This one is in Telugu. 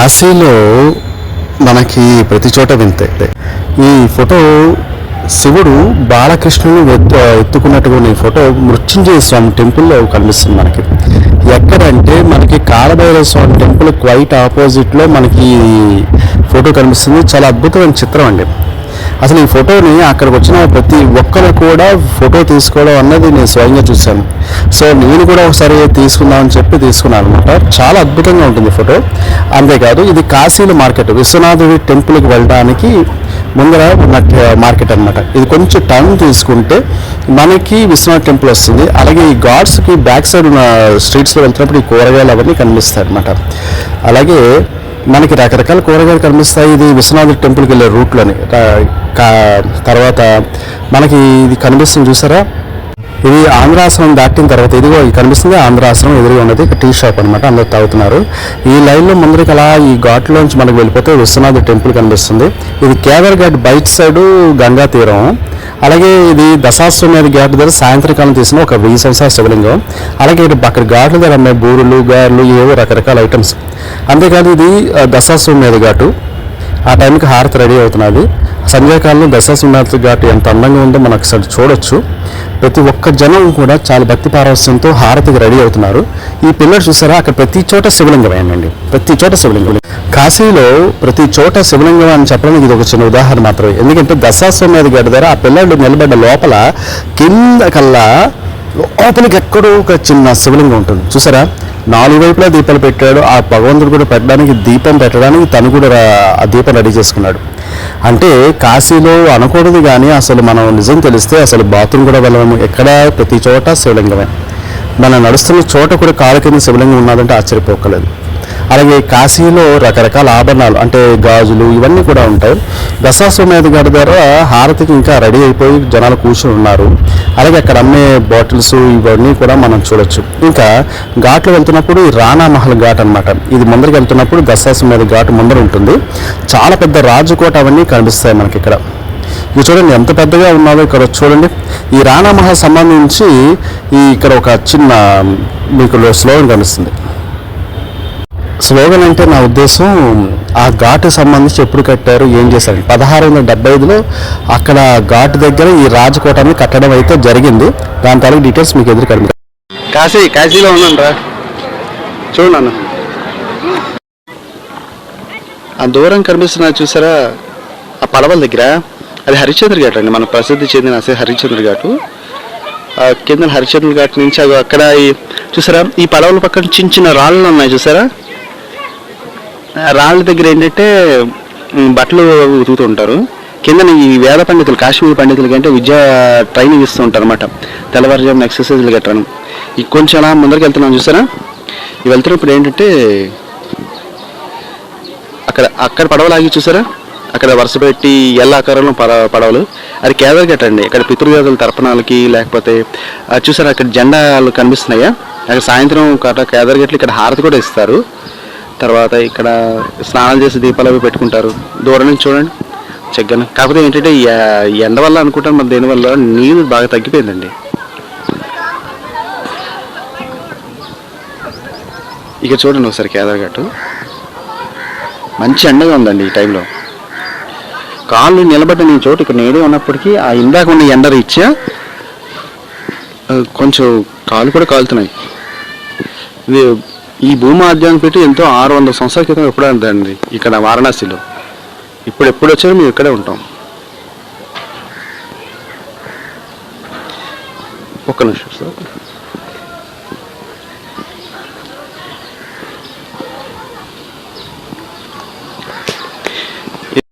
కాశీలో మనకి ప్రతి చోట వింతే. ఈ ఫోటో శివుడు బాలకృష్ణుని ఎత్తుకున్నట్టుగా ఈ ఫోటో మృత్యుంజయ స్వామి టెంపుల్లో కనిపిస్తుంది మనకి. ఎక్కడంటే మనకి కాలభైరవ స్వామి టెంపుల్ క్వైట్ ఆపోజిట్లో మనకి ఫోటో కనిపిస్తుంది. చాలా అద్భుతమైన చిత్రం అండి. అసలు ఈ ఫోటోని అక్కడికి వచ్చిన ప్రతి ఒక్కరు కూడా ఫోటో తీసుకోవడం అన్నది నేను స్వయంగా చూశాను. సో నేను కూడా ఒకసారి తీసుకుందామని చెప్పి తీసుకున్నాను అనమాట. చాలా అద్భుతంగా ఉంటుంది ఫోటో. అంతేకాదు ఇది కాశీలో మార్కెట్, విశ్వనాథుడి టెంపుల్కి వెళ్ళడానికి ముందర ఉన్న మార్కెట్ అనమాట. ఇది కొంచెం టర్న్ తీసుకుంటే మనకి విశ్వనాథ్ టెంపుల్ వస్తుంది. అలాగే ఈ గాడ్స్కి బ్యాక్ సైడ్ ఉన్న స్ట్రీట్స్లో వెళ్తున్నప్పుడు ఈ కూరగాయలు అవన్నీ కనిపిస్తాయి అనమాట. అలాగే మనకి రకరకాల కూరగాయలు కనిపిస్తాయి. ఇది విశ్వనాథుడి టెంపుల్కి వెళ్ళే రూట్లోని. తర్వాత మనకి ఇది కనిపిస్తుంది చూసారా, ఇది ఆంధ్రాశ్రమం దాటిన తర్వాత ఇదిగో కనిపిస్తుంది ఆంధ్రాశ్రమం ఎదురుగా ఉన్నది టీ షాప్ అనమాట. అందరూ తాగుతున్నారు. ఈ లైన్లో ముందరికి అలా ఈ ఘాట్లోంచి మనకు వెళ్ళిపోతే విశ్వనాథుడి టెంపుల్ కనిపిస్తుంది. ఇది కేదార్ ఘాట్ బయట సైడు గంగా తీరం. అలాగే ఇది దశాశ్వమేధ ఘాట్ దగ్గర సాయంత్రకాలం తీసిన ఒక 1000 సంవత్సరాల శివలింగం. అలాగే అక్కడ ఘాట్ల దగ్గర అమ్మే బూరులు గారెలు ఏవో రకరకాల ఐటమ్స్. అంతేకాదు ఇది దశాశ్వమేధ ఘాటు. ఆ టైంకి హారతి రెడీ అవుతున్నది. సంధ్యాకాలంలో దశాశ్వమేధ ఘాటు ఎంత అందంగా ఉందో మనకు అసలు చూడొచ్చు. ప్రతి ఒక్క జనం కూడా చాలా భక్తి పారవస్యంతో హారతికి రెడీ అవుతున్నారు. ఈ పిల్లలు చూసారా, అక్కడ ప్రతి చోట శివలింగమేనండి. ప్రతి చోట శివలింగం. కాశీలో ప్రతి చోట శివలింగం అని చెప్పడానికి ఇది ఒక చిన్న ఉదాహరణ మాత్రమే. ఎందుకంటే దశాశ్వమేధ ఘాటు దగ్గర ఆ పిల్లలు నిలబడ్డ లోపల కింద కల్లా లోపలికి ఎక్కడో ఒక చిన్న శివలింగం ఉంటుంది చూసారా. 4 వైపులా దీపాలు పెట్టాడు. ఆ భగవంతుడు కూడా పెట్టడానికి దీపం పెట్టడానికి తను కూడా ఆ దీపం రెడీ చేసుకున్నాడు. అంటే కాశీలో అనకూడదు కానీ అసలు మనం నిజం తెలిస్తే అసలు బాత్రూమ్ కూడా వెళ్ళము. ఎక్కడ ప్రతి చోట శివలింగమే. మనం నడుస్తున్న చోట కూడా కాళ్ళ కింద శివలింగం ఉన్నదంటే ఆశ్చర్యపోకలేదు. అలాగే కాశీలో రకరకాల ఆభరణాలు అంటే గాజులు ఇవన్నీ కూడా ఉంటాయి. దశాశ్వమేధ ఘాట్ దగ్గర హారతికి ఇంకా రెడీ అయిపోయి జనాలు కూర్చొని ఉన్నారు. అలాగే అక్కడ అమ్మే బాటిల్స్ ఇవన్నీ కూడా మనం చూడొచ్చు. ఇంకా ఘాట్లో వెళ్తున్నప్పుడు ఈ రాణా మహల్ ఘాట్ అనమాట. ఇది ముందరికి వెళ్తున్నప్పుడు దశాశ్వమేధ ఘాట్ ముందర ఉంటుంది. చాలా పెద్ద రాజకోట అవన్నీ కనిపిస్తాయి మనకి ఇక్కడ. ఇది చూడండి ఎంత పెద్దగా ఉన్నదో. ఇక్కడ చూడండి ఈ రాణా మహల్ సంబంధించి ఇక్కడ ఒక చిన్న మీకు స్లోగన్ కనిపిస్తుంది. స్లోగన్ అంటే నా ఉద్దేశం ఆ ఘాటు సంబంధించి ఎప్పుడు కట్టారు, ఏం చేశారు. 1675లో అక్కడ ఘాటు దగ్గర ఈ రాజకోటని కట్టడం అయితే జరిగింది. దాని తాలూకు డీటెయిల్స్ మీకు ఎదురు కనిపిస్తాయి. కాశీలో ఉన్నాను చూడన్నా. ఆ దూరం కనిపిస్తున్నా చూసారా ఆ పడవల దగ్గర, అది హరిశ్చంద్ర ఘాట్ అండి. మన ప్రసిద్ధి చెందిన హరిశ్చంద్ర ఘాటు. కింద హరిశ్చంద్ర ఘాట్ నుంచి అక్కడ చూసారా ఈ పడవల పక్కన చిన్న చిన్న రాళ్ళు ఉన్నాయి చూసారా. రాళ్ళ దగ్గర ఏంటంటే బట్టలు ఉతుకుతూ ఉంటారు. కింద ఈ వేద పండితులు, కాశ్మీర్ పండితులకి అంటే విద్యా ట్రైనింగ్ ఇస్తూ ఉంటారు అనమాట. తెల్లవారుజామున ఎక్సర్సైజ్లు గట్రాను. కొంచెం అలా ముందరికి వెళ్తున్నాం చూసారా. ఇవి వెళ్తున్నప్పుడు ఏంటంటే అక్కడ పడవలు ఆగి చూసారా, అక్కడ వరుస పెట్టి ఎల్ల ఆకారంలో పడవలు. అది కేదార్ ఘాట్ అండి. ఇక్కడ పితృదేవతల తర్పణాలకి లేకపోతే చూసారా అక్కడ జెండాలు కనిపిస్తున్నాయా. అక్కడ సాయంత్రం కేదార్ ఘాట్లు ఇక్కడ హారతి కూడా ఇస్తారు. తర్వాత ఇక్కడ స్నానాలు చేసి దీపాలు అవి పెట్టుకుంటారు. దూరం నుంచి చూడండి చెగ్గన. కాకపోతే ఏంటంటే ఎండ వల్ల అనుకుంటాను మరి దేనివల్ల నీరు బాగా తగ్గిపోయిందండి. ఇక చూడండి ఒకసారి కేదార్ ఘాట్ మంచి ఎండగా ఉందండి ఈ టైంలో. కాళ్ళు నిలబడ్డ నేను చోటు ఇక్కడ నేడే ఉన్నప్పటికీ ఆ ఇందాక ఉన్న ఎండ రీత్యా కొంచెం కాళ్ళు కూడా కాలుతున్నాయి. ఈ భూమి అధ్యయనం పెట్టి ఎంతో 600 సంవత్సరాల క్రితం ఎప్పుడు అందండి ఇక్కడ వారణాసిలో. ఇప్పుడు ఎప్పుడు వచ్చారో మేము ఇక్కడే ఉంటాం. ఒక్క నిమిషం సార్.